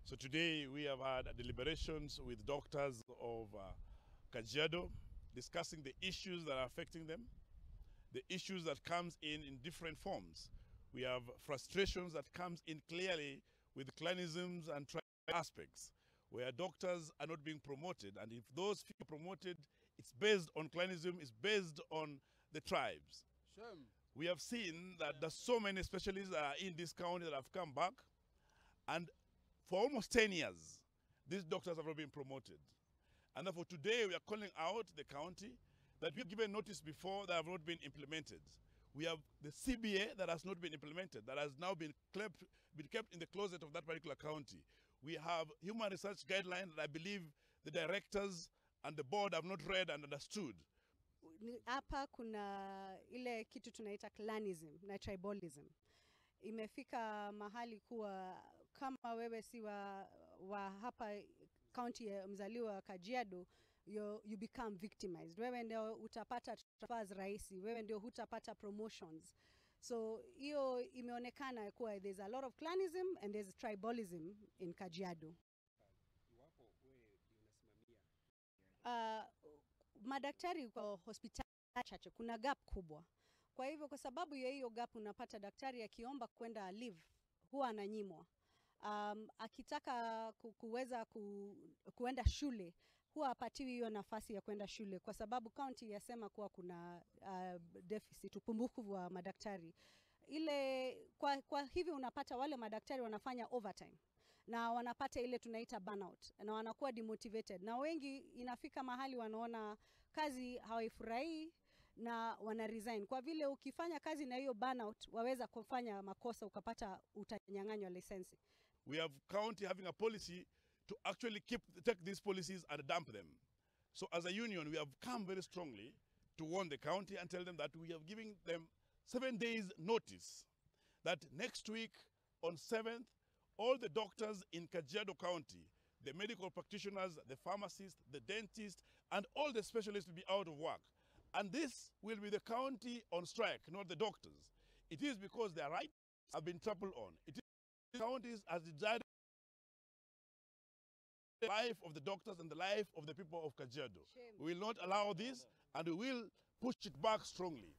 So today we have had deliberations with doctors of Kajiado, discussing the issues that are affecting them, the issues that comes in different forms. We have frustrations that comes in clearly with clanisms and tribe aspects, where doctors are not being promoted. And if those few are promoted, it's based on clanism, it's based on the tribes. We have seen that there's so many specialists that are in this county that have come back, and for almost 10 years, these doctors have not been promoted. And therefore today we are calling out the county that we have given notice before that have not been implemented. We have the CBA that has not been implemented, that has now been kept in the closet of that particular county. We have human research guidelines that I believe the directors and the board have not read and understood. Hapa kuna ile kitu tunaita clanism na tribalism. Imefika mahali kuwa kama wewe si wa hapa county ya mzaliwa Kajiado, you become victimized. Wewe ndio utapata transfers rahisi, wewe ndio hutapata promotions. So hiyo imeonekana kuwa there's a lot of clanism and there's tribalism in Kajiado. Madaktari kwa hospitali chache kuna gap kubwa. Kwa hivyo kwa sababu ya hiyo gap unapata daktari akiomba kwenda leave huwa ananyimwa. Akitaka kuweza kuenda shule huwa hapatiwi hiyo nafasi ya kwenda shule kwa sababu county yasema kuwa kuna deficit, upungufu wa madaktari. Kwa hivyo unapata wale madaktari wanafanya overtime na wanapata ile tunaita burnout na wanakuwa demotivated, na wengi inafika mahali wanaona kazi hawaifurahii na wana resign. Kwa vile ukifanya kazi na hiyo burnout waweza kufanya makosa ukapata utanyang'anywa lisensi. We have county having a policy to actually take these policies and dump them. So as a union we have come very strongly to warn the county and tell them that we are giving them 7 days notice that next week on 7th all the doctors in Kajiado County, the medical practitioners, the pharmacists, the dentists, and all the specialists will be out of work. And this will be the county on strike, not the doctors. It is because their rights have been trampled on. It is the counties as decided the life of the doctors and the life of the people of Kajiado. We will not allow this, and we will push it back strongly.